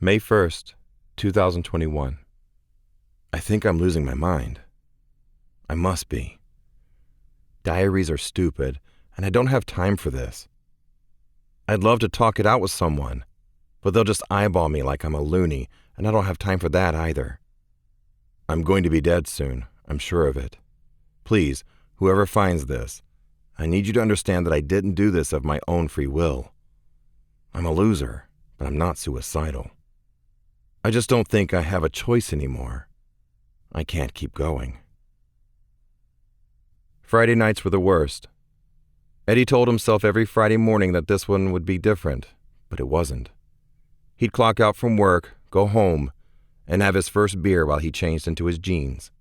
May 1st, 2021. I think I'm losing my mind. I must be. Diaries are stupid, and I don't have time for this. I'd love to talk it out with someone, but they'll just eyeball me like I'm a loony, and I don't have time for that either. I'm going to be dead soon, I'm sure of it. Please, whoever finds this, I need you to understand that I didn't do this of my own free will. I'm a loser, but I'm not suicidal. I just don't think I have a choice anymore. I can't keep going. Friday nights were the worst. Eddie told himself every Friday morning that this one would be different, but it wasn't. He'd clock out from work, go home, and have his first beer while he changed into his jeans.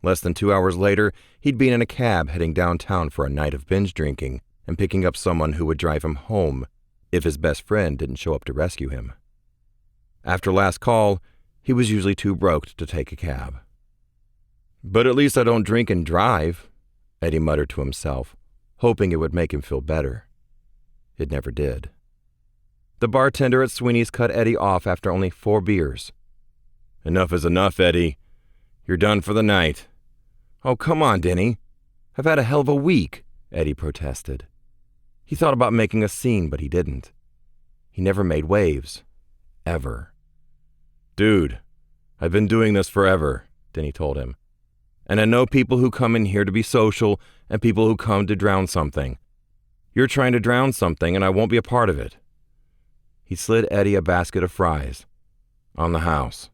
Less than 2 hours later, he'd be in a cab heading downtown for a night of binge drinking and picking up someone who would drive him home if his best friend didn't show up to rescue him. After last call, he was usually too broke to take a cab. But at least I don't drink and drive, Eddie muttered to himself, hoping it would make him feel better. It never did. The bartender at Sweeney's cut Eddie off after only 4 beers. Enough is enough, Eddie. You're done for the night. Oh, come on, Denny. I've had a hell of a week, Eddie protested. He thought about making a scene, but he didn't. He never made waves. Ever. Dude, I've been doing this forever, Denny told him. And I know people who come in here to be social and people who come to drown something. You're trying to drown something and I won't be a part of it. He slid Eddie a basket of fries. On the house.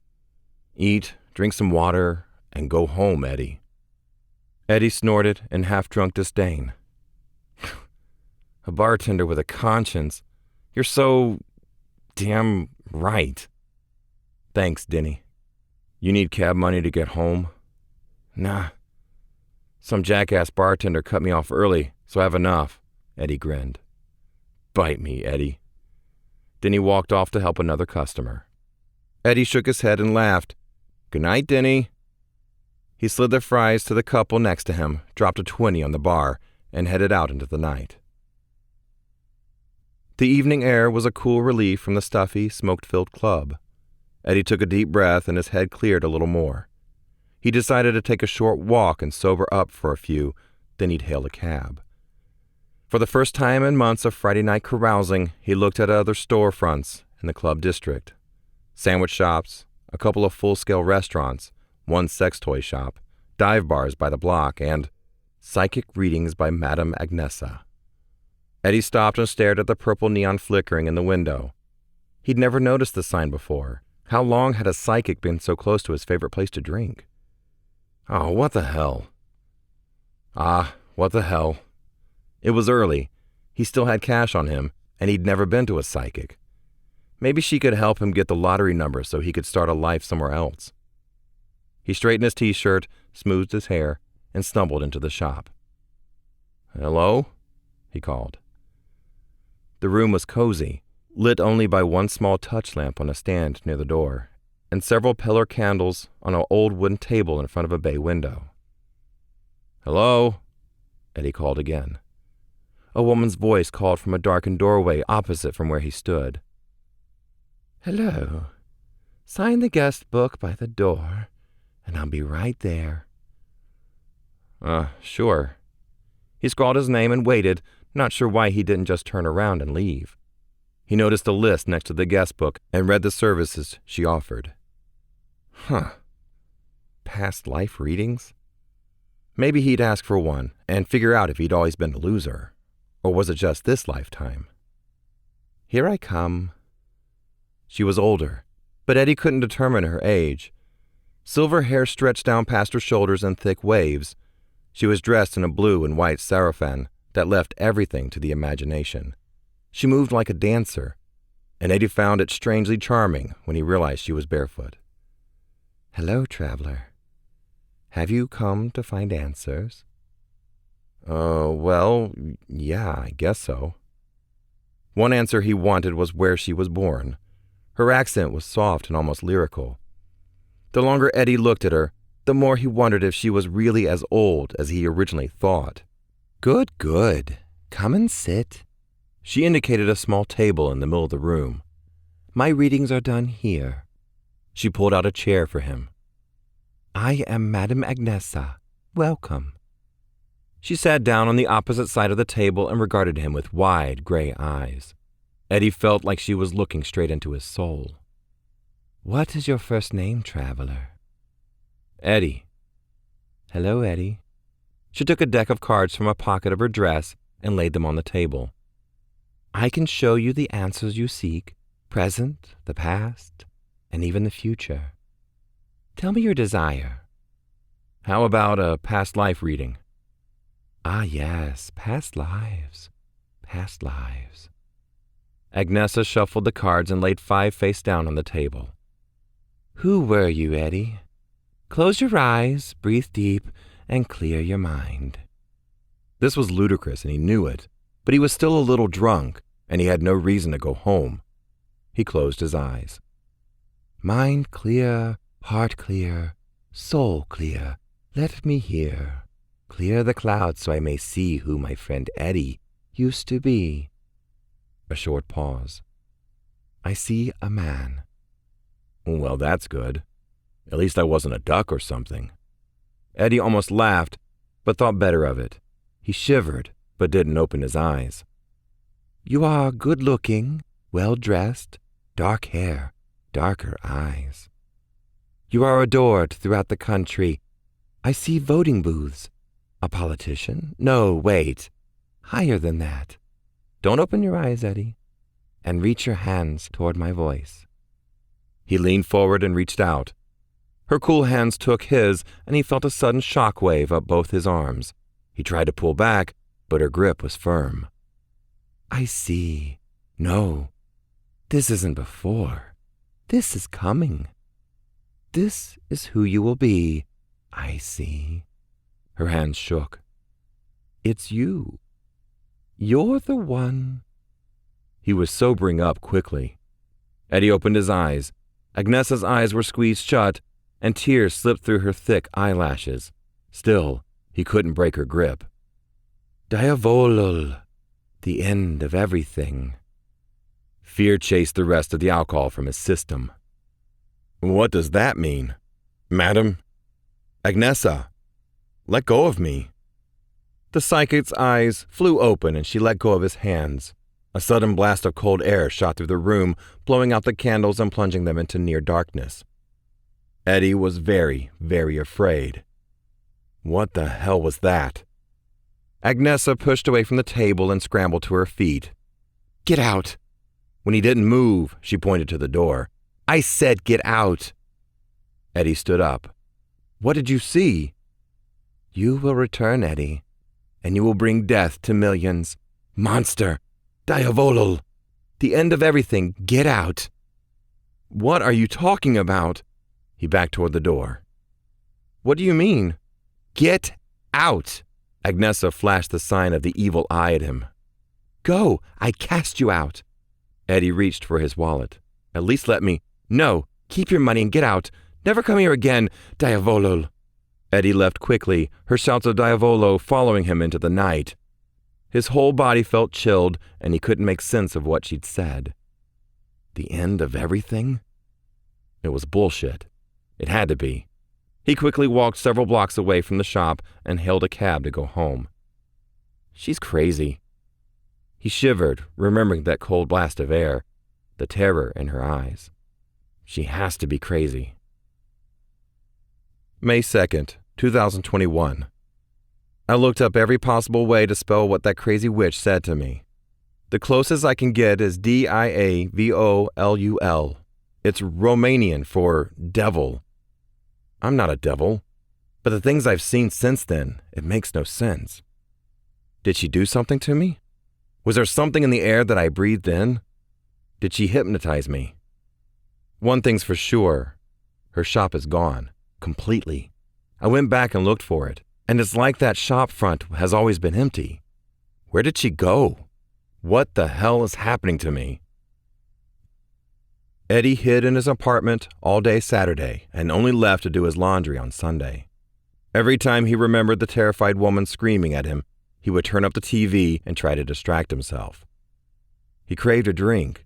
Eat, drink some water, and go home, Eddie. Eddie snorted in half-drunk disdain. A bartender with a conscience. You're so damn right. Thanks, Denny. You need cab money to get home? Nah. Some jackass bartender cut me off early, so I have enough, Eddie grinned. Bite me, Eddie. Denny walked off to help another customer. Eddie shook his head and laughed. Good night, Denny. He slid the fries to the couple next to him, dropped a 20 on the bar, and headed out into the night. The evening air was a cool relief from the stuffy, smoke-filled club. Eddie took a deep breath and his head cleared a little more. He decided to take a short walk and sober up for a few, then he'd hail a cab. For the first time in months of Friday night carousing, he looked at other storefronts in the club district. Sandwich shops, a couple of full-scale restaurants, one sex toy shop, dive bars by the block, and psychic readings by Madame Agnesa. Eddie stopped and stared at the purple neon flickering in the window. He'd never noticed the sign before. How long had a psychic been so close to his favorite place to drink? Oh, what the hell? What the hell? It was early. He still had cash on him, and he'd never been to a psychic. Maybe she could help him get the lottery number so he could start a life somewhere else. He straightened his t-shirt, smoothed his hair, and stumbled into the shop. Hello? He called. The room was cozy, lit only by one small touch lamp on a stand near the door, and several pillar candles on an old wooden table in front of a bay window. Hello? Eddie called again. A woman's voice called from a darkened doorway opposite from where he stood. Hello. Sign the guest book by the door, and I'll be right there. Sure. He scrawled his name and waited, not sure why he didn't just turn around and leave. He noticed a list next to the guest book and read the services she offered. Past life readings? Maybe he'd ask for one and figure out if he'd always been a loser. Or was it just this lifetime? Here I come. She was older, but Eddie couldn't determine her age. Silver hair stretched down past her shoulders in thick waves. She was dressed in a blue and white sarafan that left everything to the imagination. She moved like a dancer, and Eddie found it strangely charming when he realized she was barefoot. Hello, traveler. Have you come to find answers? Well, yeah, I guess so. One answer he wanted was where she was born. Her accent was soft and almost lyrical. The longer Eddie looked at her, the more he wondered if she was really as old as he originally thought. Good. Come and sit. She indicated a small table in the middle of the room. My readings are done here." She pulled out a chair for him. "I am Madame Agnesa. Welcome." She sat down on the opposite side of the table and regarded him with wide, gray eyes. Eddie felt like she was looking straight into his soul. "What is your first name, traveler?" "Eddie." "Hello, Eddie." She took a deck of cards from a pocket of her dress and laid them on the table. "I can show you the answers you seek, present, the past, and even the future. Tell me your desire." "How about a past life reading?" "Ah, yes, past lives, past lives." Agnesa shuffled the cards and laid 5 face down on the table. "Who were you, Eddie? Close your eyes, breathe deep, and clear your mind." This was ludicrous, and he knew it, but he was still a little drunk, and he had no reason to go home. He closed his eyes. "Mind clear, heart clear, soul clear, let me hear. Clear the clouds so I may see who my friend Eddie used to be." A short pause. "I see a man." "Well, that's good. At least I wasn't a duck or something." Eddie almost laughed, but thought better of it. He shivered, but didn't open his eyes. "You are good-looking, well-dressed, dark hair, darker eyes. You are adored throughout the country. I see voting booths. A politician? No, wait. Higher than that. Don't open your eyes, Eddie, and reach your hands toward my voice." He leaned forward and reached out. Her cool hands took his, and he felt a sudden shock wave up both his arms. He tried to pull back, but her grip was firm. "I see. No, this isn't before. This is coming. This is who you will be. I see." Her hands shook. "It's you. You're the one." He was sobering up quickly. Eddie opened his eyes. Agnesa's eyes were squeezed shut, and tears slipped through her thick eyelashes. Still, he couldn't break her grip. "Diavolul, the end of everything." Fear chased the rest of the alcohol from his system. "What does that mean? Madam? Agnesa, let go of me." The psychic's eyes flew open and she let go of his hands. A sudden blast of cold air shot through the room, blowing out the candles and plunging them into near darkness. Eddie was very, very afraid. What the hell was that? Agnesa pushed away from the table and scrambled to her feet. "Get out!" When he didn't move, she pointed to the door. "I said get out!" Eddie stood up. "What did you see?" "You will return, Eddie, and you will bring death to millions. Monster! Diavolul! The end of everything! Get out!" "What are you talking about?" He backed toward the door. "What do you mean?" "Get out!" Agnesa flashed the sign of the evil eye at him. "Go! I cast you out!" Eddie reached for his wallet. "At least let me—" "No! Keep your money and get out! Never come here again! Diavolul!" Eddie left quickly, her shouts of Diavolo following him into the night. His whole body felt chilled, and he couldn't make sense of what she'd said. The end of everything? It was bullshit. It had to be. He quickly walked several blocks away from the shop and hailed a cab to go home. She's crazy. He shivered, remembering that cold blast of air, the terror in her eyes. She has to be crazy. May 2nd, 2021. I looked up every possible way to spell what that crazy witch said to me. The closest I can get is Diavoulul. It's Romanian for devil. I'm not a devil, but the things I've seen since then, it makes no sense. Did she do something to me? Was there something in the air that I breathed in? Did she hypnotize me? One thing's for sure, her shop is gone, completely. I went back and looked for it, and it's like that shop front has always been empty. Where did she go? What the hell is happening to me? Eddie hid in his apartment all day Saturday and only left to do his laundry on Sunday. Every time he remembered the terrified woman screaming at him, he would turn up the TV and try to distract himself. He craved a drink.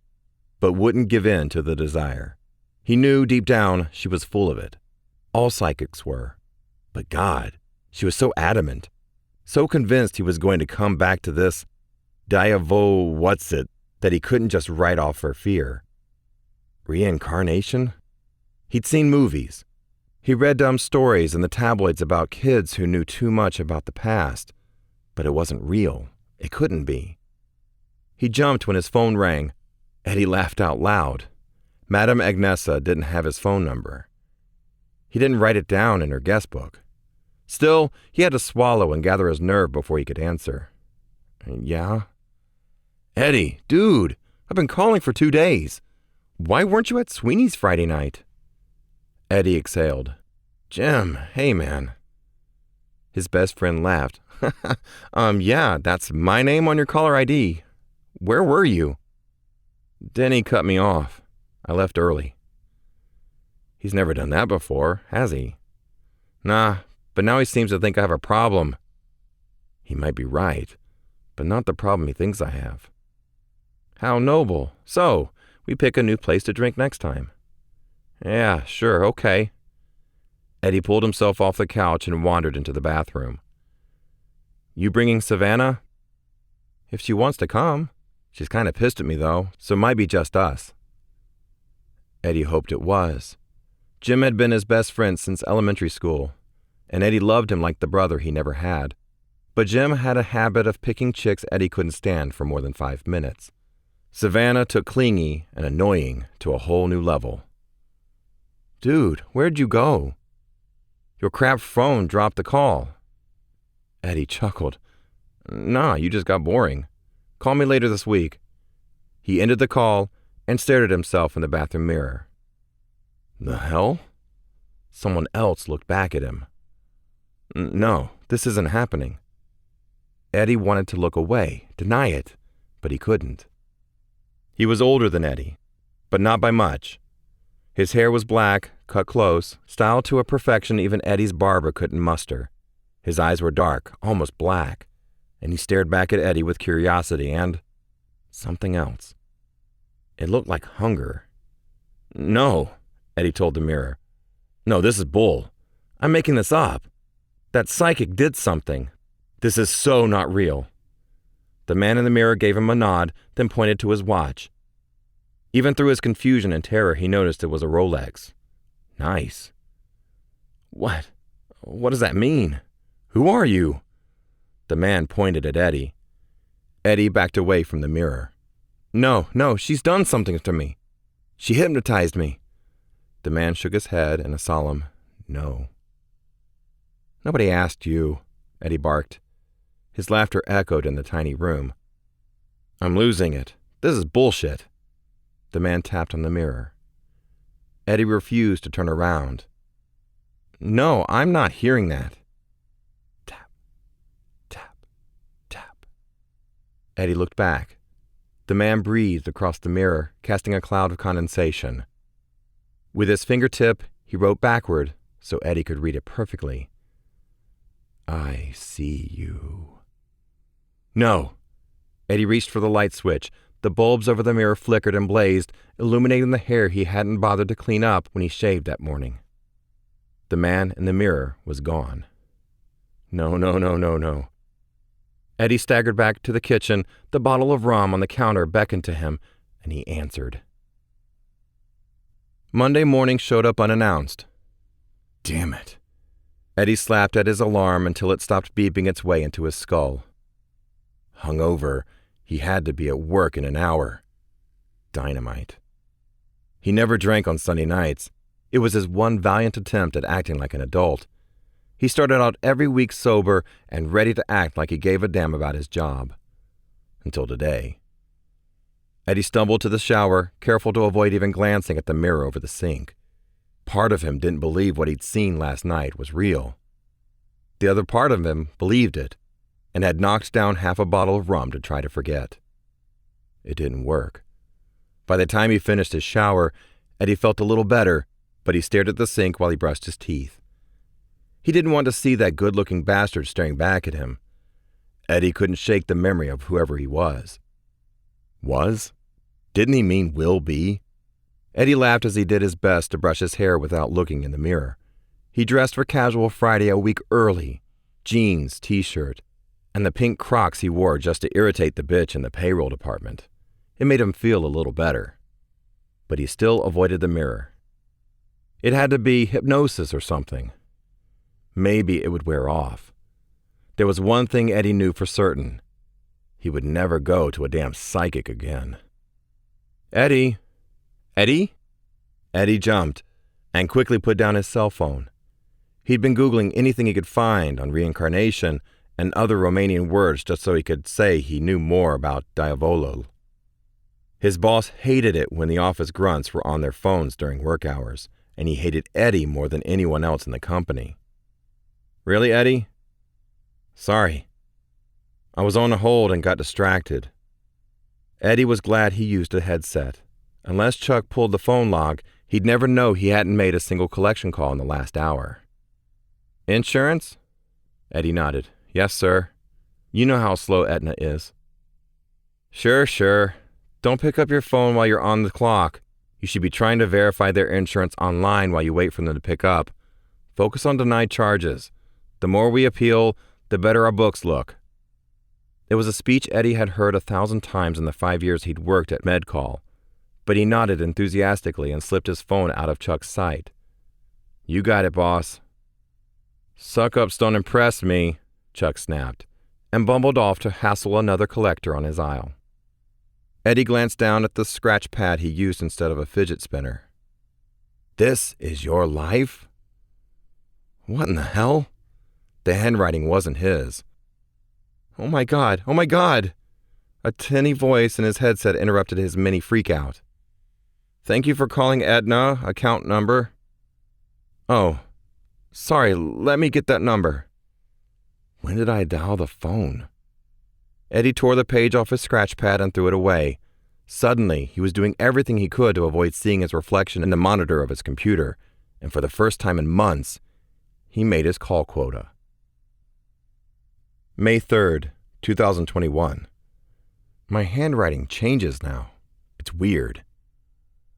but wouldn't give in to the desire. He knew deep down she was full of it. All psychics were. But God, she was so adamant, so convinced he was going to come back to this what's-it, that he couldn't just write off her fear. Reincarnation? He'd seen movies. He read dumb stories in the tabloids about kids who knew too much about the past. But it wasn't real. It couldn't be. He jumped when his phone rang. Eddie laughed out loud. Madame Agnesa didn't have his phone number. He didn't write it down in her guest book. Still, he had to swallow and gather his nerve before he could answer. Yeah? Eddie, dude, I've been calling for 2 days. Why weren't you at Sweeney's Friday night? Eddie exhaled. Jim, hey man. His best friend laughed. Yeah, that's my name on your caller ID. Where were you? Denny cut me off. I left early. He's never done that before, has he? Nah, but now he seems to think I have a problem. He might be right, but not the problem he thinks I have. How noble. So, we pick a new place to drink next time. Yeah, sure, okay. Eddie pulled himself off the couch and wandered into the bathroom. You bringing Savannah? If she wants to come. She's kind of pissed at me, though, so it might be just us. Eddie hoped it was. Jim had been his best friend since elementary school, and Eddie loved him like the brother he never had. But Jim had a habit of picking chicks Eddie couldn't stand for more than 5 minutes. Savannah took clingy and annoying to a whole new level. Dude, where'd you go? Your crap phone dropped the call. Eddie chuckled. Nah, you just got boring. Call me later this week. He ended the call and stared at himself in the bathroom mirror. The hell? Someone else looked back at him. No, this isn't happening. Eddie wanted to look away, deny it, but he couldn't. He was older than Eddie, but not by much. His hair was black, cut close, styled to a perfection even Eddie's barber couldn't muster. His eyes were dark, almost black, and he stared back at Eddie with curiosity and something else. It looked like hunger. No, Eddie told the mirror. No, this is bull. I'm making this up. That psychic did something. This is so not real. The man in the mirror gave him a nod, then pointed to his watch. Even through his confusion and terror, he noticed it was a Rolex. Nice. What? What does that mean? Who are you? The man pointed at Eddie. Eddie backed away from the mirror. No, she's done something to me. She hypnotized me. The man shook his head in a solemn no. Nobody asked you, Eddie barked. His laughter echoed in the tiny room. I'm losing it. This is bullshit. The man tapped on the mirror. Eddie refused to turn around. No, I'm not hearing that. Tap, tap, tap. Eddie looked back. The man breathed across the mirror, casting a cloud of condensation. With his fingertip, he wrote backward so Eddie could read it perfectly. I see you. No. Eddie reached for the light switch. The bulbs over the mirror flickered and blazed, illuminating the hair he hadn't bothered to clean up when he shaved that morning. The man in the mirror was gone. No. Eddie staggered back to the kitchen. The bottle of rum on the counter beckoned to him, and he answered. Monday morning showed up unannounced. Damn it. Eddie slapped at his alarm until it stopped beeping its way into his skull. Hungover, he had to be at work in an hour. Dynamite. He never drank on Sunday nights. It was his one valiant attempt at acting like an adult. He started out every week sober and ready to act like he gave a damn about his job. Until today. Eddie stumbled to the shower, careful to avoid even glancing at the mirror over the sink. Part of him didn't believe what he'd seen last night was real. The other part of him believed it, and had knocked down half a bottle of rum to try to forget. It didn't work. By the time he finished his shower, Eddie felt a little better, but he stared at the sink while he brushed his teeth. He didn't want to see that good-looking bastard staring back at him. Eddie couldn't shake the memory of whoever he was. Was? Didn't he mean will be? Eddie laughed as he did his best to brush his hair without looking in the mirror. He dressed for casual Friday a week early. Jeans, t-shirt, and the pink Crocs he wore just to irritate the bitch in the payroll department. It made him feel a little better. But he still avoided the mirror. It had to be hypnosis or something. Maybe it would wear off. There was one thing Eddie knew for certain. He would never go to a damn psychic again. Eddie? Eddie? Eddie jumped and quickly put down his cell phone. He'd been Googling anything he could find on reincarnation and other Romanian words just so he could say he knew more about diavolul. His boss hated it when the office grunts were on their phones during work hours, and he hated Eddie more than anyone else in the company. Really, Eddie? Sorry. I was on a hold and got distracted. Eddie was glad he used a headset. Unless Chuck pulled the phone log, he'd never know he hadn't made a single collection call in the last hour. Insurance? Eddie nodded. Yes, sir. You know how slow Aetna is. Sure. Don't pick up your phone while you're on the clock. You should be trying to verify their insurance online while you wait for them to pick up. Focus on denied charges. The more we appeal, the better our books look. It was a speech Eddie had heard 1,000 times in the 5 years he'd worked at MedCall, but he nodded enthusiastically and slipped his phone out of Chuck's sight. You got it, boss. Suck-ups don't impress me, Chuck snapped, and bumbled off to hassle another collector on his aisle. Eddie glanced down at the scratch pad he used instead of a fidget spinner. This is your life? What in the hell? The handwriting wasn't his. Oh my God! A tinny voice in his headset interrupted his mini freakout. Thank you for calling Aetna, account number. Oh, sorry, let me get that number. When did I dial the phone? Eddie tore the page off his scratch pad and threw it away. Suddenly, he was doing everything he could to avoid seeing his reflection in the monitor of his computer, and for the first time in months, he made his call quota. May 3rd, 2021. My handwriting changes now. It's weird.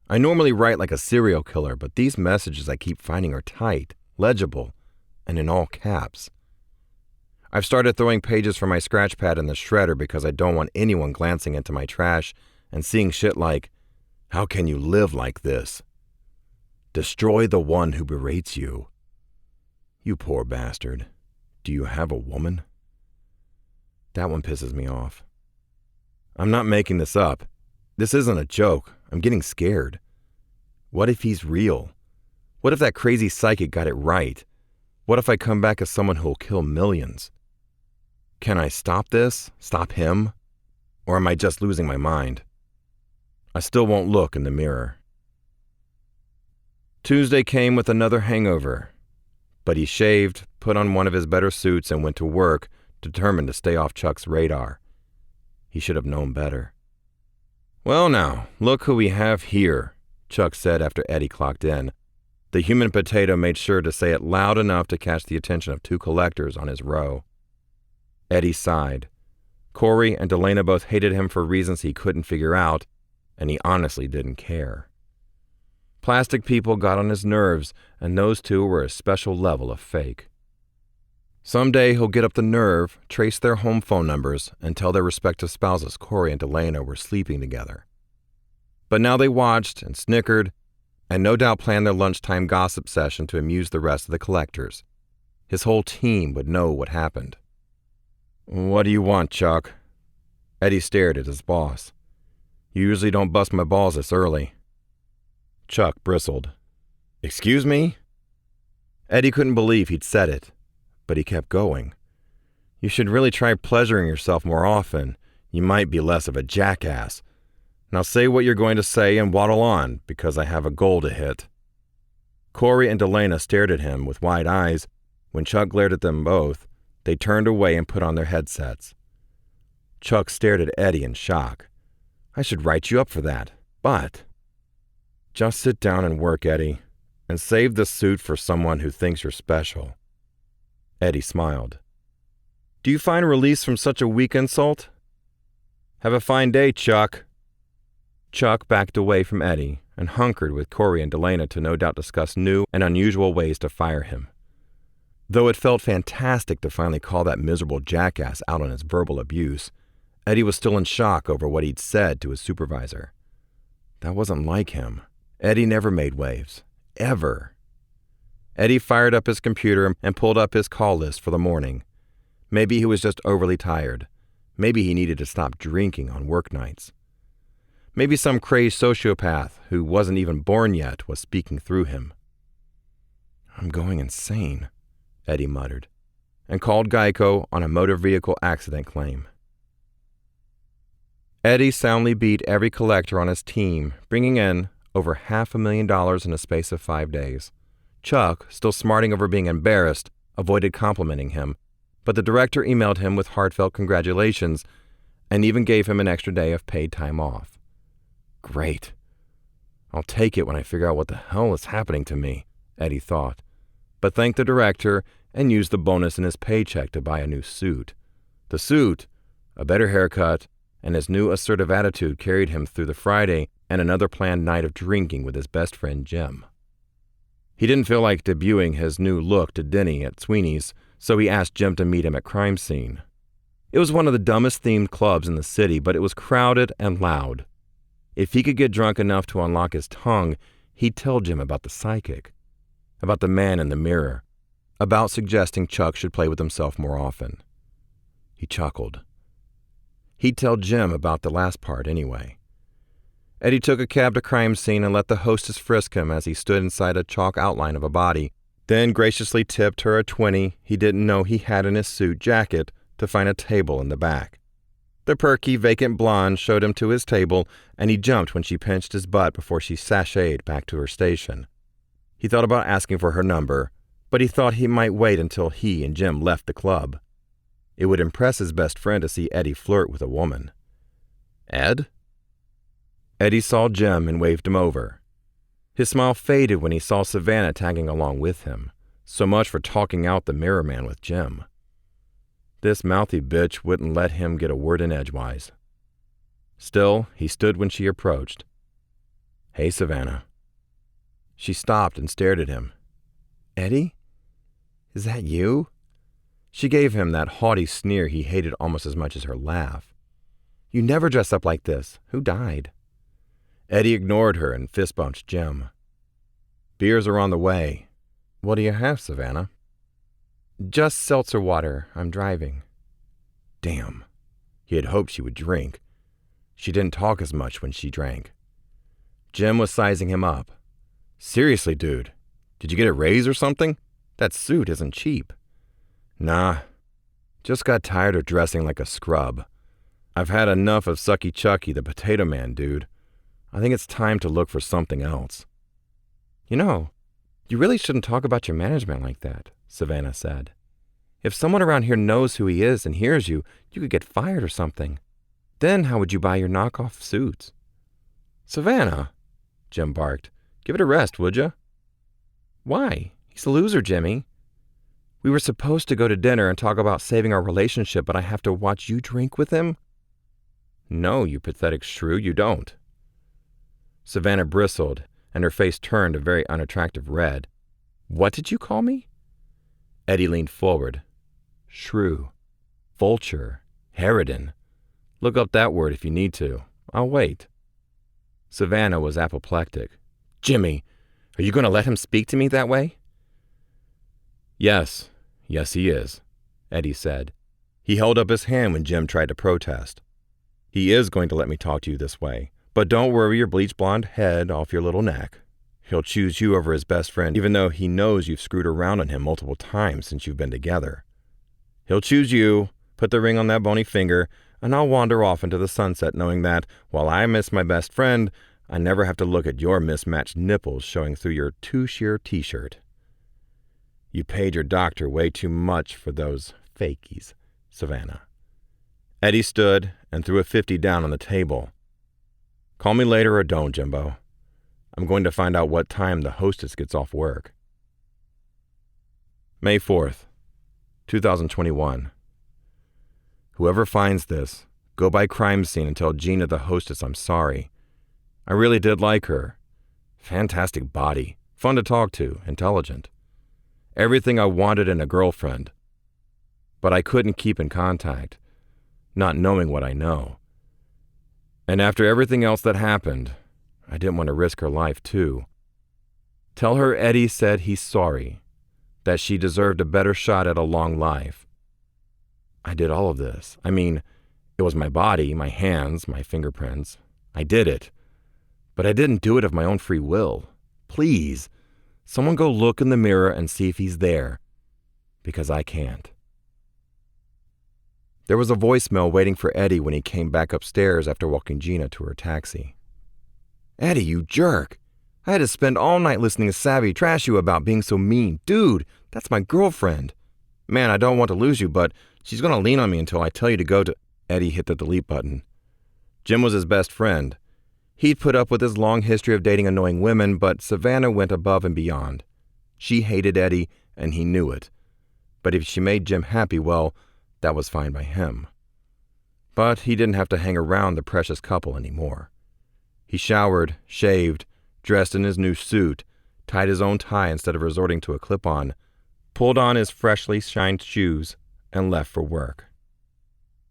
I normally write like a serial killer, but these messages I keep finding are tight, legible, and in all caps. I've started throwing pages from my scratch pad in the shredder because I don't want anyone glancing into my trash and seeing shit like, how can you live like this? Destroy the one who berates you. You poor bastard. Do you have a woman? That one pisses me off. I'm not making this up. This isn't a joke. I'm getting scared. What if he's real? What if that crazy psychic got it right? What if I come back as someone who'll kill millions? Can I stop this? Stop him? Or am I just losing my mind? I still won't look in the mirror. Tuesday came with another hangover, but he shaved, put on one of his better suits, and went to work, determined to stay off Chuck's radar. He should have known better. Well now, look who we have here, Chuck said after Eddie clocked in. The human potato made sure to say it loud enough to catch the attention of two collectors on his row. Eddie sighed. Corey and Delana both hated him for reasons he couldn't figure out, and he honestly didn't care. Plastic people got on his nerves, and those two were a special level of fake. Someday he'll get up the nerve, trace their home phone numbers, and tell their respective spouses Corey and Delana were sleeping together. But now they watched and snickered, and no doubt planned their lunchtime gossip session to amuse the rest of the collectors. His whole team would know what happened. What do you want, Chuck? Eddie stared at his boss. You usually don't bust my balls this early. Chuck bristled. Excuse me? Eddie couldn't believe he'd said it, but he kept going. You should really try pleasuring yourself more often. You might be less of a jackass. Now say what you're going to say and waddle on, because I have a goal to hit. Corey and Delana stared at him with wide eyes. When Chuck glared at them both, they turned away and put on their headsets. Chuck stared at Eddie in shock. I should write you up for that, but... Just sit down and work, Eddie, and save the suit for someone who thinks you're special. Eddie smiled. Do you find release from such a weak insult? Have a fine day, Chuck. Chuck backed away from Eddie and hunkered with Corey and Delana to no doubt discuss new and unusual ways to fire him. Though it felt fantastic to finally call that miserable jackass out on his verbal abuse, Eddie was still in shock over what he'd said to his supervisor. That wasn't like him. Eddie never made waves. Ever. Eddie fired up his computer and pulled up his call list for the morning. Maybe he was just overly tired. Maybe he needed to stop drinking on work nights. Maybe some crazed sociopath who wasn't even born yet was speaking through him. "I'm going insane," Eddie muttered, and called Geico on a motor vehicle accident claim. Eddie soundly beat every collector on his team, bringing in over $500,000 in a space of 5 days. Chuck, still smarting over being embarrassed, avoided complimenting him, but the director emailed him with heartfelt congratulations and even gave him an extra day of paid time off. Great. I'll take it when I figure out what the hell is happening to me, Eddie thought, but thanked the director and used the bonus in his paycheck to buy a new suit. The suit, a better haircut, and his new assertive attitude carried him through the Friday and another planned night of drinking with his best friend Jim. He didn't feel like debuting his new look to Denny at Sweeney's, so he asked Jim to meet him at Crime Scene. It was one of the dumbest themed clubs in the city, but it was crowded and loud. If he could get drunk enough to unlock his tongue, he'd tell Jim about the psychic, about the man in the mirror, about suggesting Chuck should play with himself more often. He chuckled. He'd tell Jim about the last part anyway. Eddie took a cab to Crime Scene and let the hostess frisk him as he stood inside a chalk outline of a body, then graciously tipped her a $20 he didn't know he had in his suit jacket to find a table in the back. The perky, vacant blonde showed him to his table, and he jumped when she pinched his butt before she sashayed back to her station. He thought about asking for her number, but he thought he might wait until he and Jim left the club. It would impress his best friend to see Eddie flirt with a woman. Ed? Eddie saw Jim and waved him over. His smile faded when he saw Savannah tagging along with him. So much for talking out the mirror man with Jim. This mouthy bitch wouldn't let him get a word in edgewise. Still, he stood when she approached. Hey, Savannah. She stopped and stared at him. Eddie? Is that you? She gave him that haughty sneer he hated almost as much as her laugh. You never dress up like this. Who died? Eddie ignored her and fist-bumped Jim. Beers are on the way. What do you have, Savannah? Just seltzer water. I'm driving. Damn. He had hoped she would drink. She didn't talk as much when she drank. Jim was sizing him up. Seriously, dude. Did you get a raise or something? That suit isn't cheap. Nah. Just got tired of dressing like a scrub. I've had enough of Sucky Chucky the Potato Man, dude. I think it's time to look for something else. You know, you really shouldn't talk about your management like that, Savannah said. If someone around here knows who he is and hears you, you could get fired or something. Then how would you buy your knockoff suits? Savannah, Jim barked. Give it a rest, would you? Why? He's a loser, Jimmy. We were supposed to go to dinner and talk about saving our relationship, but I have to watch you drink with him? No, you pathetic shrew, you don't. Savannah bristled, and her face turned a very unattractive red. What did you call me? Eddie leaned forward. Shrew. Vulture. Harridan. Look up that word if you need to. I'll wait. Savannah was apoplectic. Jimmy, are you going to let him speak to me that way? Yes, he is, Eddie said. He held up his hand when Jim tried to protest. He is going to let me talk to you this way, but don't worry your bleach blonde head off your little neck. He'll choose you over his best friend, even though he knows you've screwed around on him multiple times since you've been together. He'll choose you, put the ring on that bony finger, and I'll wander off into the sunset knowing that, while I miss my best friend, I never have to look at your mismatched nipples showing through your too-sheer t-shirt. You paid your doctor way too much for those fakies, Savannah. Eddie stood and threw a 50 down on the table. Call me later or don't, Jimbo. I'm going to find out what time the hostess gets off work. May 4th, 2021. Whoever finds this, go by Crime Scene and tell Gina the hostess I'm sorry. I really did like her. Fantastic body, fun to talk to, intelligent. Everything I wanted in a girlfriend. But I couldn't keep in contact, not knowing what I know. And after everything else that happened, I didn't want to risk her life too. Tell her Eddie said he's sorry, that she deserved a better shot at a long life. I did all of this. I mean, it was my body, my hands, my fingerprints. I did it. But I didn't do it of my own free will. Please, someone go look in the mirror and see if he's there. Because I can't. There was a voicemail waiting for Eddie when he came back upstairs after walking Gina to her taxi. Eddie, you jerk. I had to spend all night listening to Savvy trash you about being so mean. Dude, that's my girlfriend. Man, I don't want to lose you, but she's going to lean on me until I tell you to go to... Eddie hit the delete button. Jim was his best friend. He'd put up with his long history of dating annoying women, but Savannah went above and beyond. She hated Eddie, and he knew it. But if she made Jim happy, well, that was fine by him. But he didn't have to hang around the precious couple anymore. He showered, shaved, dressed in his new suit, tied his own tie instead of resorting to a clip-on, pulled on his freshly shined shoes, and left for work.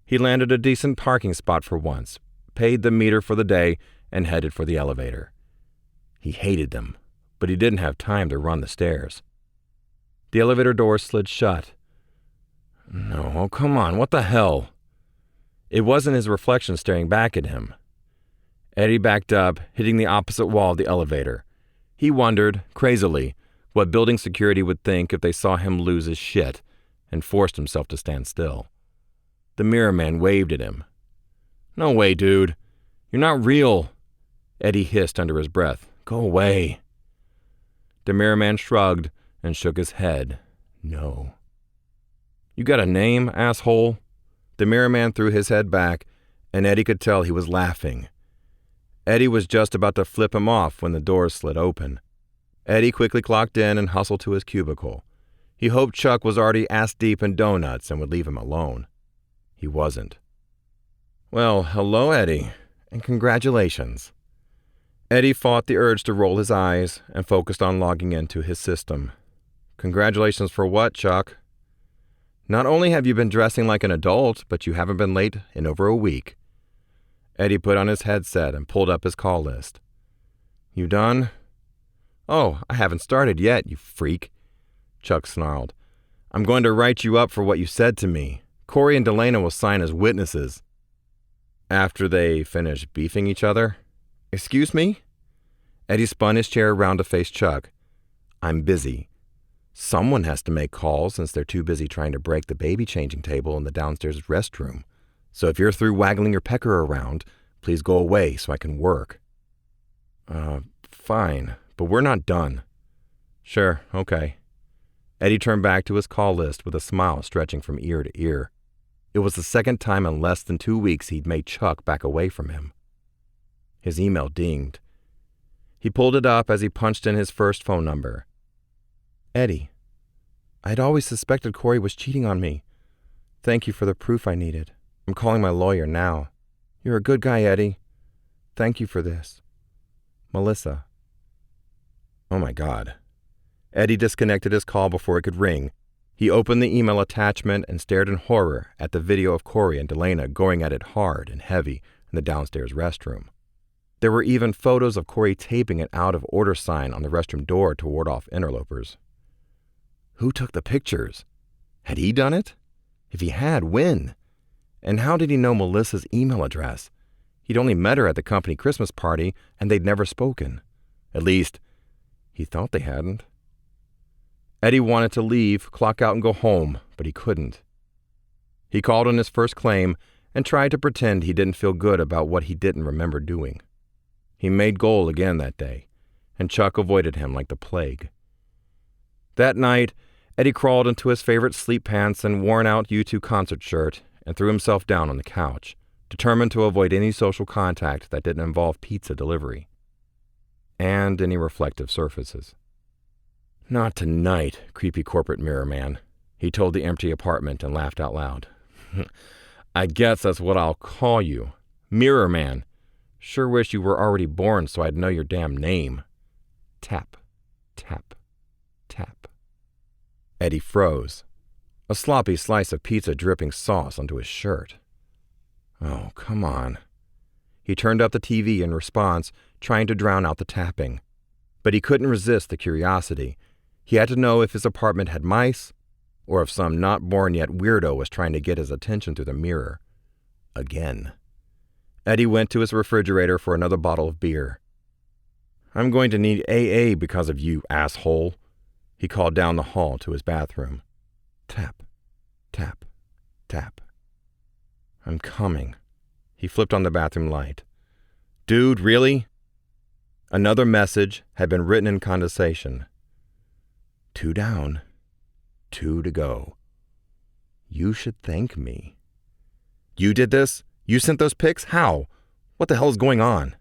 He landed a decent parking spot for once, paid the meter for the day, and headed for the elevator. He hated them, but he didn't have time to run the stairs. The elevator doors slid shut. No, oh come on, what the hell? It wasn't his reflection staring back at him. Eddie backed up, hitting the opposite wall of the elevator. He wondered, crazily, what building security would think if they saw him lose his shit, and forced himself to stand still. The mirror man waved at him. No way, dude. You're not real. Eddie hissed under his breath. Go away. The mirror man shrugged and shook his head. No. You got a name, asshole? The mirror man threw his head back, and Eddie could tell he was laughing. Eddie was just about to flip him off when the doors slid open. Eddie quickly clocked in and hustled to his cubicle. He hoped Chuck was already ass-deep in donuts and would leave him alone. He wasn't. Well, hello, Eddie, and congratulations. Eddie fought the urge to roll his eyes and focused on logging into his system. Congratulations for what, Chuck? Not only have you been dressing like an adult, but you haven't been late in over a week. Eddie put on his headset and pulled up his call list. You done? Oh, I haven't started yet, you freak. Chuck snarled. I'm going to write you up for what you said to me. Corey and Delana will sign as witnesses. After they finish beefing each other? Excuse me? Eddie spun his chair around to face Chuck. I'm busy. Someone has to make calls since they're too busy trying to break the baby changing table in the downstairs restroom. So if you're through waggling your pecker around, please go away so I can work. Fine, but we're not done. Sure, okay. Eddie turned back to his call list with a smile stretching from ear to ear. It was the second time in less than 2 weeks he'd made Chuck back away from him. His email dinged. He pulled it up as he punched in his first phone number. Eddie, I'd always suspected Corey was cheating on me. Thank you for the proof I needed. I'm calling my lawyer now. You're a good guy, Eddie. Thank you for this. Melissa. Oh my God. Eddie disconnected his call before it could ring. He opened the email attachment and stared in horror at the video of Corey and Delana going at it hard and heavy in the downstairs restroom. There were even photos of Corey taping an out-of-order sign on the restroom door to ward off interlopers. Who took the pictures? Had he done it? If he had, when? And how did he know Melissa's email address? He'd only met her at the company Christmas party, and they'd never spoken. At least, he thought they hadn't. Eddie wanted to leave, clock out, and go home, but he couldn't. He called on his first claim and tried to pretend he didn't feel good about what he didn't remember doing. He made goal again that day, and Chuck avoided him like the plague. That night, Eddie crawled into his favorite sleep pants and worn-out U2 concert shirt and threw himself down on the couch, determined to avoid any social contact that didn't involve pizza delivery. And any reflective surfaces. Not tonight, creepy corporate mirror man, he told the empty apartment and laughed out loud. I guess that's what I'll call you. Mirror man. Sure wish you were already born so I'd know your damn name. Tap, tap, tap. Eddie froze, a sloppy slice of pizza dripping sauce onto his shirt. Oh, come on. He turned up the TV in response, trying to drown out the tapping. But he couldn't resist the curiosity. He had to know if his apartment had mice, or if some not-born-yet weirdo was trying to get his attention through the mirror. Again. Eddie went to his refrigerator for another bottle of beer. I'm going to need AA because of you, asshole. He called down the hall to his bathroom. Tap, tap, tap. I'm coming. He flipped on the bathroom light. Dude, really? Another message had been written in condensation. 2 down, 2 to go. You should thank me. You did this? You sent those pics? How? What the hell is going on?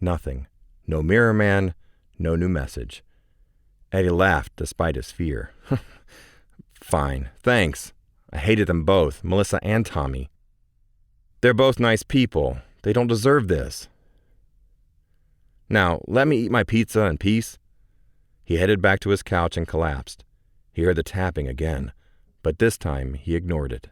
Nothing. No mirror man, no new message. Eddie laughed despite his fear. Fine, thanks. I hated them both, Melissa and Tommy. They're both nice people. They don't deserve this. Now, let me eat my pizza in peace. He headed back to his couch and collapsed. He heard the tapping again, but this time he ignored it.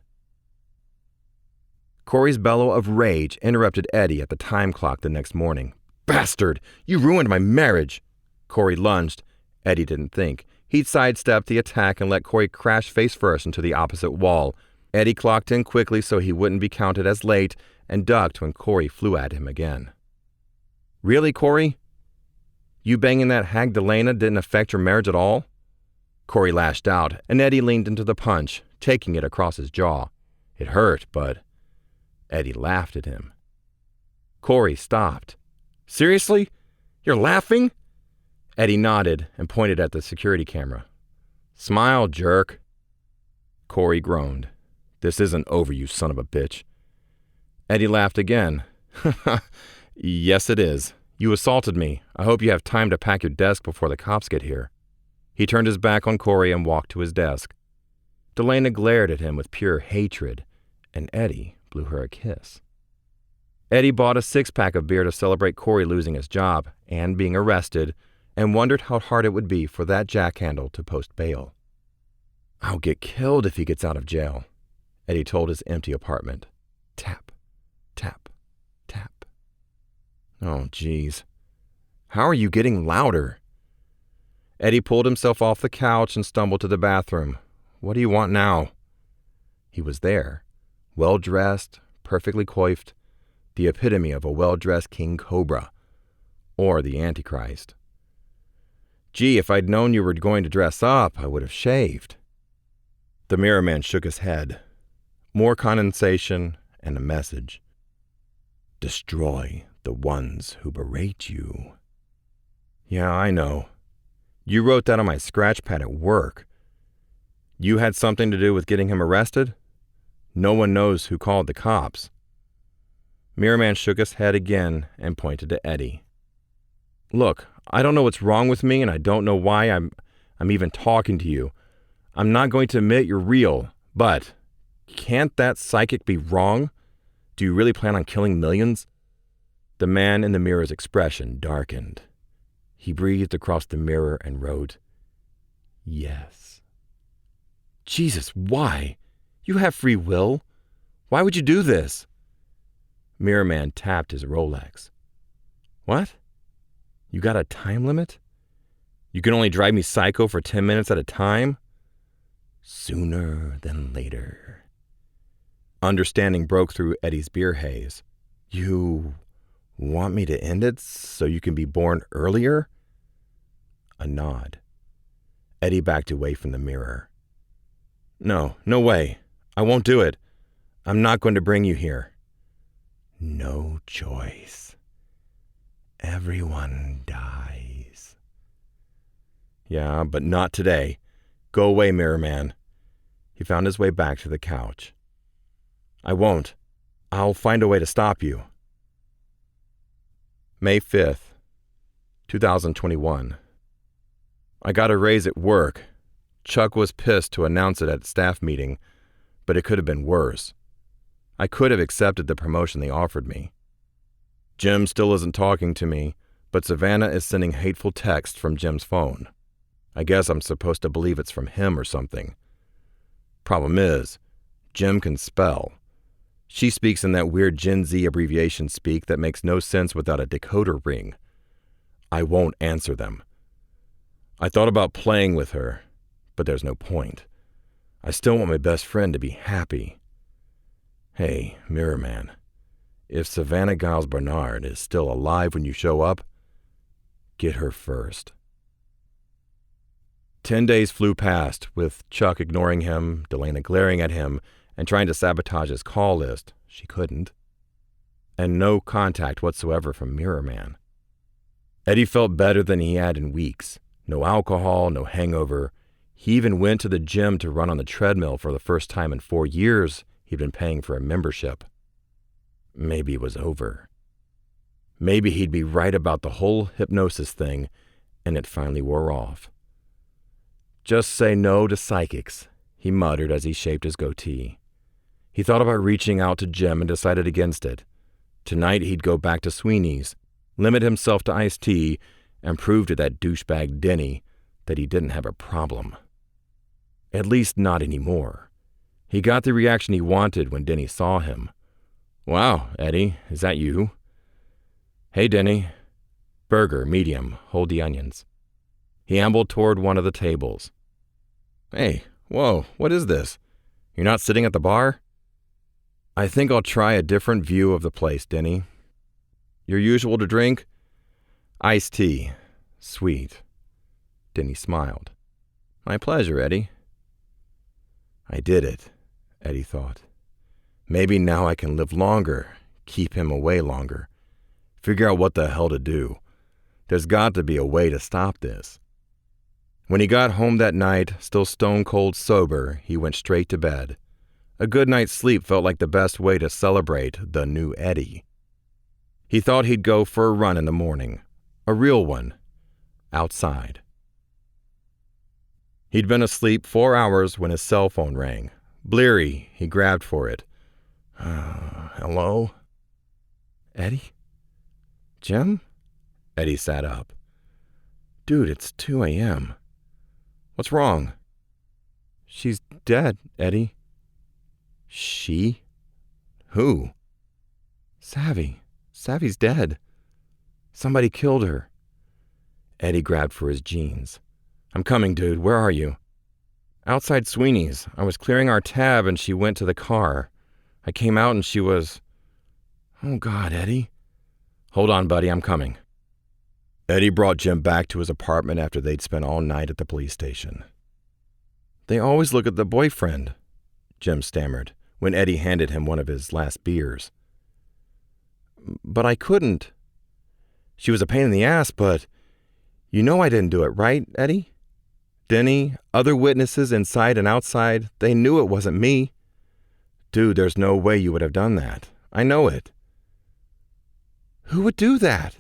Corey's bellow of rage interrupted Eddie at the time clock the next morning. Bastard! You ruined my marriage! Corey lunged. Eddie didn't think. He'd sidestepped the attack and let Corey crash face first into the opposite wall. Eddie clocked in quickly so he wouldn't be counted as late and ducked when Corey flew at him again. Really, Corey? You banging that hag Delana didn't affect your marriage at all? Corey lashed out, and Eddie leaned into the punch, taking it across his jaw. It hurt, but Eddie laughed at him. Corey stopped. Seriously? You're laughing? Eddie nodded and pointed at the security camera. Smile, jerk. Corey groaned. This isn't over, you son of a bitch. Eddie laughed again. Yes, it is. You assaulted me. I hope you have time to pack your desk before the cops get here. He turned his back on Corey and walked to his desk. Delana glared at him with pure hatred, and Eddie blew her a kiss. Eddie bought a 6-pack of beer to celebrate Corey losing his job and being arrested, and wondered how hard it would be for that jackhandle to post bail. I'll get killed if he gets out of jail, Eddie told his empty apartment. Tap, tap, tap. Oh, geez. How are you getting louder? Eddie pulled himself off the couch and stumbled to the bathroom. What do you want now? He was there, well-dressed, perfectly coiffed, the epitome of a well-dressed king cobra, or the Antichrist. Gee, if I'd known you were going to dress up, I would have shaved. The mirror man shook his head. More condensation and a message. Destroy the ones who berate you. Yeah, I know. You wrote that on my scratch pad at work. You had something to do with getting him arrested? No one knows who called the cops. Mirror man shook his head again and pointed to Eddie. Look, I don't know what's wrong with me, and I don't know why I'm even talking to you. I'm not going to admit you're real, but can't that psychic be wrong? Do you really plan on killing millions? The man in the mirror's expression darkened. He breathed across the mirror and wrote, Yes. Jesus, why? You have free will. Why would you do this? Mirror man tapped his Rolex. What? You got a time limit? You can only drive me psycho for 10 minutes at a time? Sooner than later. Understanding broke through Eddie's beer haze. You want me to end it so you can be born earlier? A nod. Eddie backed away from the mirror. No way. I won't do it. I'm not going to bring you here. No choice. Everyone dies. Yeah, but not today. Go away, mirror man. He found his way back to the couch. I won't. I'll find a way to stop you. May 5th, 2021. I got a raise at work. Chuck was pissed to announce it at staff meeting, but it could have been worse. I could have accepted the promotion they offered me. Jim still isn't talking to me, but Savannah is sending hateful texts from Jim's phone. I guess I'm supposed to believe it's from him or something. Problem is, Jim can spell. She speaks in that weird Gen Z abbreviation speak that makes no sense without a decoder ring. I won't answer them. I thought about playing with her, but there's no point. I still want my best friend to be happy. Hey, Mirror Man, if Savannah Giles Bernard is still alive when you show up, get her first. 10 days flew past, with Chuck ignoring him, Delana glaring at him, and trying to sabotage his call list. She couldn't. And no contact whatsoever from Mirror Man. Eddie felt better than he had in weeks. No alcohol, no hangover. He even went to the gym to run on the treadmill for the first time in 4 years he'd been paying for a membership. Maybe it was over. Maybe he'd be right about the whole hypnosis thing, and it finally wore off. Just say no to psychics, he muttered as he shaped his goatee. He thought about reaching out to Jim and decided against it. Tonight he'd go back to Sweeney's, limit himself to iced tea, and prove to that douchebag Denny that he didn't have a problem. At least not anymore. He got the reaction he wanted when Denny saw him. "Wow, Eddie, is that you?" "Hey, Denny. Burger, medium, hold the onions." He ambled toward one of the tables. "Hey, whoa, what is this? You're not sitting at the bar?" "I think I'll try a different view of the place, Denny." "Your usual to drink?" "Iced tea. Sweet." Denny smiled. "My pleasure, Eddie." I did it, Eddie thought. Maybe now I can live longer, keep him away longer, figure out what the hell to do. There's got to be a way to stop this. When he got home that night, still stone cold sober, he went straight to bed. A good night's sleep felt like the best way to celebrate the new Eddie. He thought he'd go for a run in the morning. A real one. Outside. He'd been asleep 4 hours when his cell phone rang. Bleary, he grabbed for it. Hello? Eddie? Jim? Eddie sat up. Dude, it's 2 a.m. What's wrong? She's dead, Eddie. She? Who? Savvy. Savvy's dead. Somebody killed her. Eddie grabbed for his jeans. I'm coming, dude. Where are you? Outside Sweeney's. I was clearing our tab and she went to the car. I came out and she was... Oh, God, Eddie. Hold on, buddy. I'm coming. Eddie brought Jim back to his apartment after they'd spent all night at the police station. They always look at the boyfriend, Jim stammered when Eddie handed him one of his last beers. But I couldn't. She was a pain in the ass, but... You know I didn't do it, right, Eddie? Denny, other witnesses inside and outside, they knew it wasn't me. Dude, there's no way you would have done that. I know it. Who would do that?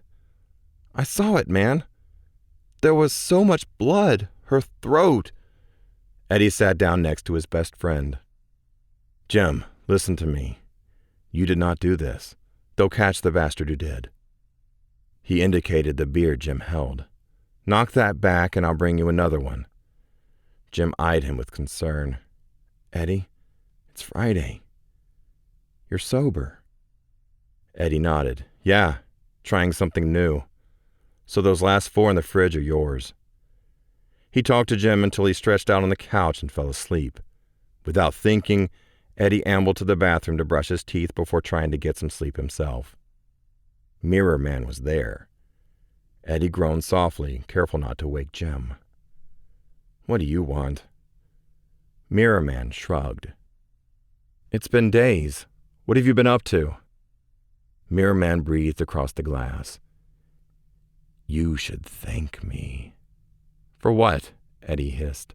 I saw it, man. There was so much blood. Her throat. Eddie sat down next to his best friend. Jim, listen to me. You did not do this. They'll catch the bastard who did. He indicated the beer Jim held. Knock that back and I'll bring you another one. Jim eyed him with concern. Eddie, it's Friday. You're sober. Eddie nodded. Yeah, trying something new. So those last 4 in the fridge are yours. He talked to Jim until he stretched out on the couch and fell asleep. Without thinking, Eddie ambled to the bathroom to brush his teeth before trying to get some sleep himself. Mirror Man was there. Eddie groaned softly, careful not to wake Jim. What do you want? Mirror Man shrugged. It's been days. What have you been up to? Mirror Man breathed across the glass. You should thank me. For what? Eddie hissed.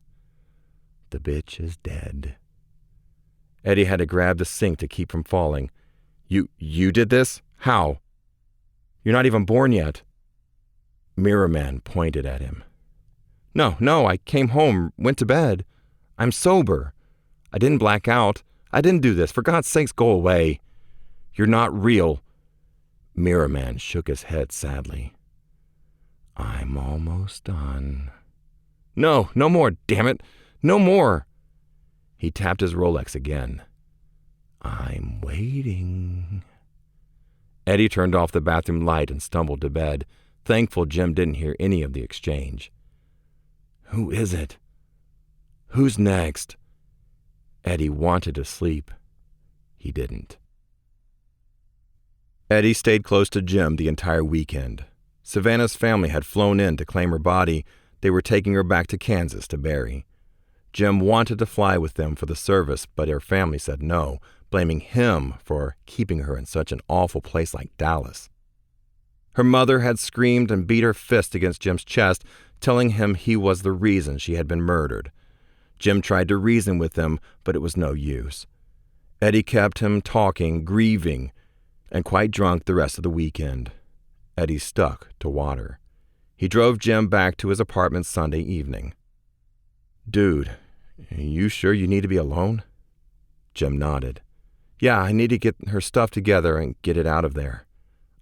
The bitch is dead. Eddie had to grab the sink to keep from falling. You did this? How? You're not even born yet. Mirror Man pointed at him. No, I came home, went to bed. I'm sober. I didn't black out. I didn't do this. For God's sakes, go away. You're not real. Mirror Man shook his head sadly. I'm almost done. No more, damn it, no more. He tapped his Rolex again. I'm waiting. Eddie turned off the bathroom light and stumbled to bed, thankful Jim didn't hear any of the exchange. Who is it? Who's next? Eddie wanted to sleep. He didn't. Eddie stayed close to Jim the entire weekend. Savannah's family had flown in to claim her body. They were taking her back to Kansas to bury. Jim wanted to fly with them for the service, but her family said no, blaming him for keeping her in such an awful place like Dallas. Her mother had screamed and beat her fist against Jim's chest, telling him he was the reason she had been murdered. Jim tried to reason with them, but it was no use. Eddie kept him talking, grieving, and quite drunk the rest of the weekend. Eddie stuck to water. He drove Jim back to his apartment Sunday evening. Dude, you sure you need to be alone? Jim nodded. Yeah, I need to get her stuff together and get it out of there.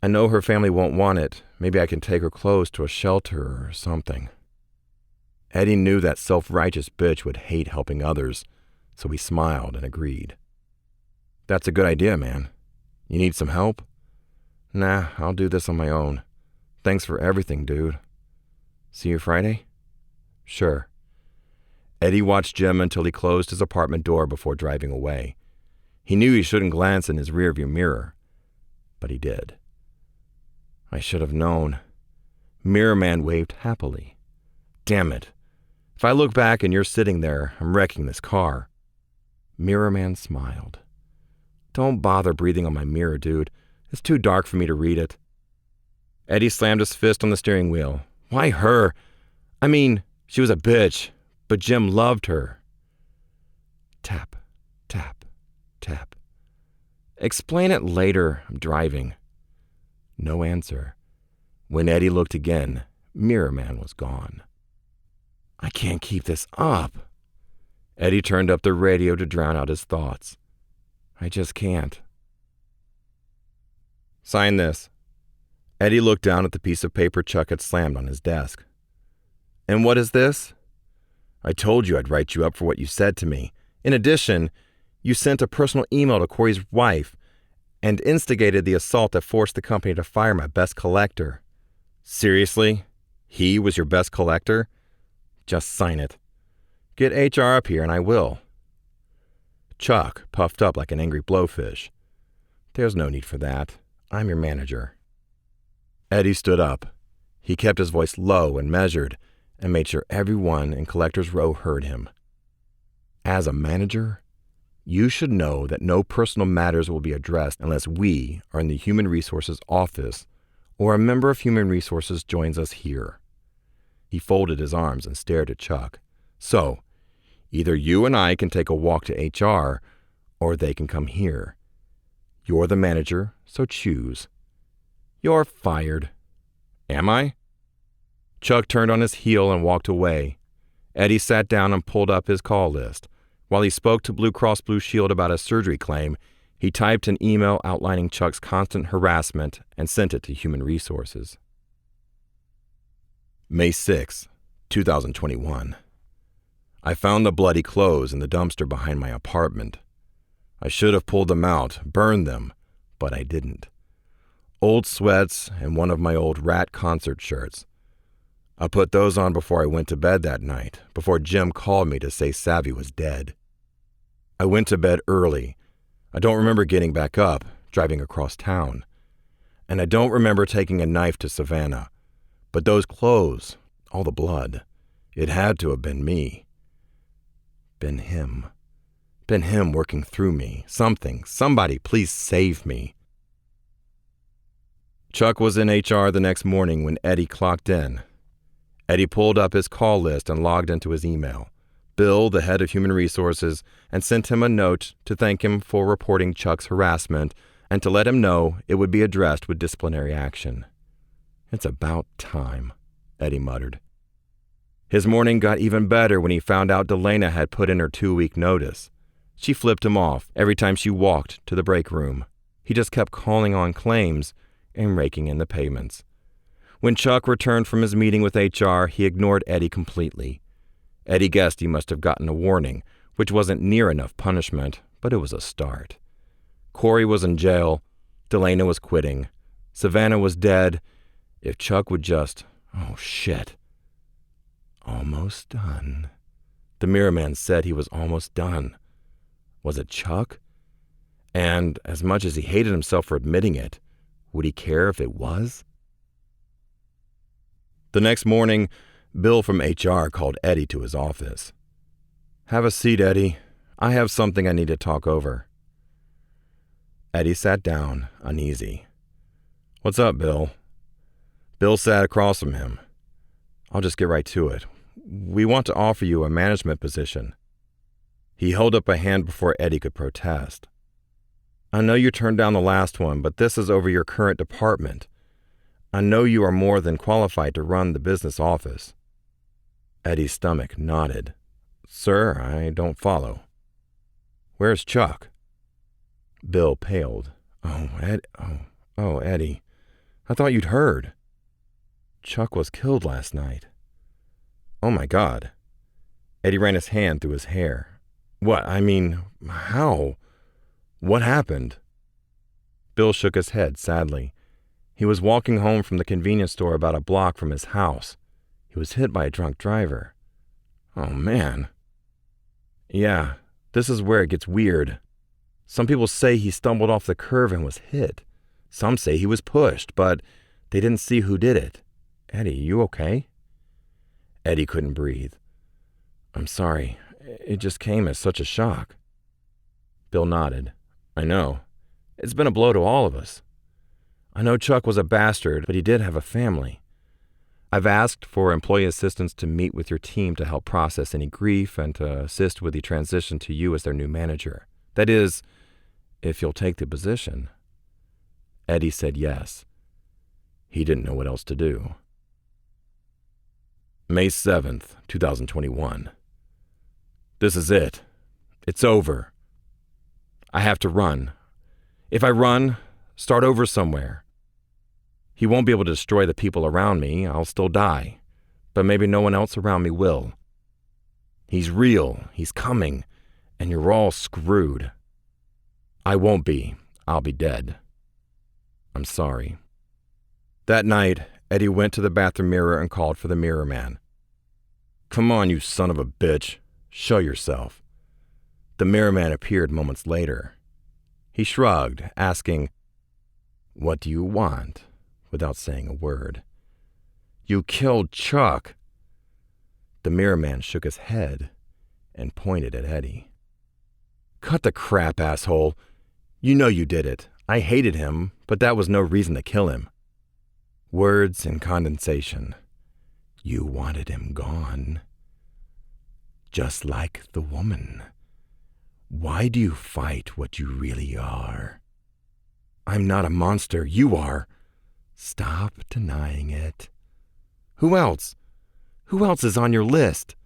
I know her family won't want it. Maybe I can take her clothes to a shelter or something. Eddie knew that self-righteous bitch would hate helping others, so he smiled and agreed. That's a good idea, man. You need some help? Nah, I'll do this on my own. Thanks for everything, dude. See you Friday? Sure. Eddie watched Jim until he closed his apartment door before driving away. He knew he shouldn't glance in his rearview mirror, but he did. I should have known. Mirror Man waved happily. Damn it. If I look back and you're sitting there, I'm wrecking this car. Mirror Man smiled. Don't bother breathing on my mirror, dude. It's too dark for me to read it. Eddie slammed his fist on the steering wheel. Why her? I mean, she was a bitch, but Jim loved her. Tap, tap, tap. Explain it later. I'm driving. No answer. When Eddie looked again, Mirror Man was gone. I can't keep this up. Eddie turned up the radio to drown out his thoughts. I just can't. Sign this. Eddie looked down at the piece of paper Chuck had slammed on his desk. And what is this? I told you I'd write you up for what you said to me. In addition, you sent a personal email to Corey's wife and instigated the assault that forced the company to fire my best collector. Seriously? He was your best collector? Just sign it. Get HR up here and I will. Chuck puffed up like an angry blowfish. There's no need for that. I'm your manager. Eddie stood up. He kept his voice low and measured and made sure everyone in Collector's Row heard him. As a manager, you should know that no personal matters will be addressed unless we are in the Human Resources office or a member of Human Resources joins us here. He folded his arms and stared at Chuck. So, either you and I can take a walk to HR, or they can come here. You're the manager, so choose. You're fired. Am I? Chuck turned on his heel and walked away. Eddie sat down and pulled up his call list. While he spoke to Blue Cross Blue Shield about a surgery claim, he typed an email outlining Chuck's constant harassment and sent it to Human Resources. May 6, 2021. I found the bloody clothes in the dumpster behind my apartment. I should have pulled them out, burned them, but I didn't. Old sweats and one of my old Rat concert shirts. I put those on before I went to bed that night, before Jim called me to say Savvy was dead. I went to bed early. I don't remember getting back up, driving across town. And I don't remember taking a knife to Savannah. But those clothes, all the blood, it had to have been me. Been him. Been him working through me. Somebody, please save me. Chuck was in HR the next morning when Eddie clocked in. Eddie pulled up his call list and logged into his email. Bill, the head of Human Resources, and sent him a note to thank him for reporting Chuck's harassment and to let him know it would be addressed with disciplinary action. It's about time, Eddie muttered. His morning got even better when he found out Delana had put in her 2-week notice. She flipped him off every time she walked to the break room. He just kept calling on claims, and raking in the payments. When Chuck returned from his meeting with HR, he ignored Eddie completely. Eddie guessed he must have gotten a warning, which wasn't near enough punishment, but it was a start. Corey was in jail. Delana was quitting. Savannah was dead. If Chuck would just... Oh, shit. Almost done. The Mirror Man said he was almost done. Was it Chuck? And as much as he hated himself for admitting it, would he care if it was? The next morning, Bill from HR called Eddie to his office. "Have a seat, Eddie. I have something I need to talk over." Eddie sat down, uneasy. "What's up, Bill?" Bill sat across from him. "I'll just get right to it. We want to offer you a management position." He held up a hand before Eddie could protest. "I know you turned down the last one, but this is over your current department. I know you are more than qualified to run the business office." Eddie's stomach nodded. "Sir, I don't follow." "Where's Chuck?" Bill paled. Oh, Eddie. I thought you'd heard." "Chuck was killed last night." "Oh my God." Eddie ran his hand through his hair. How? What happened?" Bill shook his head sadly. He was walking home from the convenience store about a block from his house. He was hit by a drunk driver. "Oh, man." "Yeah, this is where it gets weird. Some people say he stumbled off the curb and was hit. Some say he was pushed, but they didn't see who did it. Eddie, you okay?" Eddie couldn't breathe. "I'm sorry. It just came as such a shock." Bill nodded. "I know. It's been a blow to all of us. I know Chuck was a bastard, but he did have a family. I've asked for employee assistants to meet with your team to help process any grief and to assist with the transition to you as their new manager. That is, if you'll take the position." Eddie said yes. He didn't know what else to do. May 7th, 2021. "This is it. It's over. I have to run. If I run, start over somewhere. He won't be able to destroy the people around me. I'll still die. But maybe no one else around me will. He's real. He's coming. And you're all screwed. I won't be. I'll be dead. I'm sorry." That night, Eddie went to the bathroom mirror and called for the Mirror Man. "Come on, you son of a bitch. Show yourself." The Mirror Man appeared moments later. He shrugged, asking, "What do you want?" without saying a word. "You killed Chuck." The Mirror Man shook his head and pointed at Eddie. "Cut the crap, asshole. You know you did it. I hated him, but that was no reason to kill him." Words in condensation. "You wanted him gone. Just like the woman. Why do you fight what you really are?" "I'm not a monster. You are." "Stop denying it." Who else? Who else is on your list?"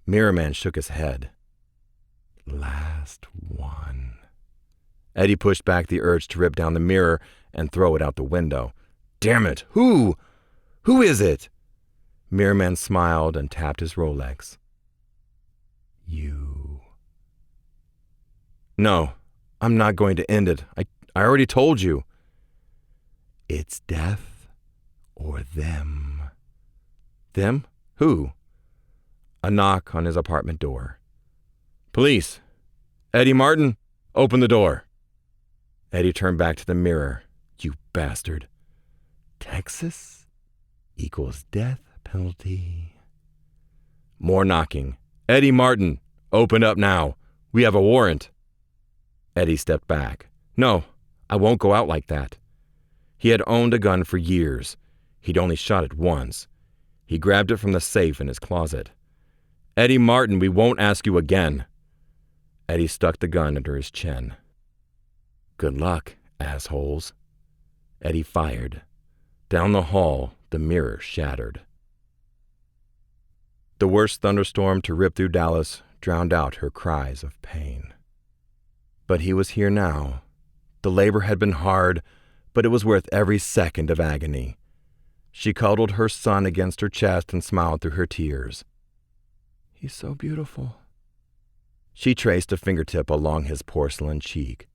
Mirror Man shook his head. "Last one." Eddie pushed back the urge to rip down the mirror and throw it out the window. "Damn it! Who? Who is it?" Mirror Man smiled and tapped his Rolex. "You." "No, I'm not going to end it. I already told you." "It's death or them." "Them? Who?" A knock on his apartment door. "Police! Eddie Martin, open the door." Eddie turned back to the mirror. "You bastard. Texas equals death penalty." More knocking. "Eddie Martin, open up now. We have a warrant." Eddie stepped back. "No, I won't go out like that." He had owned a gun for years. He'd only shot it once. He grabbed it from the safe in his closet. "Eddie Martin, we won't ask you again." Eddie stuck the gun under his chin. "Good luck, assholes." Eddie fired. Down the hall, the mirror shattered. The worst thunderstorm to rip through Dallas drowned out her cries of pain. But he was here now. The labor had been hard, but it was worth every second of agony. She cuddled her son against her chest and smiled through her tears. "He's so beautiful." She traced a fingertip along his porcelain cheek.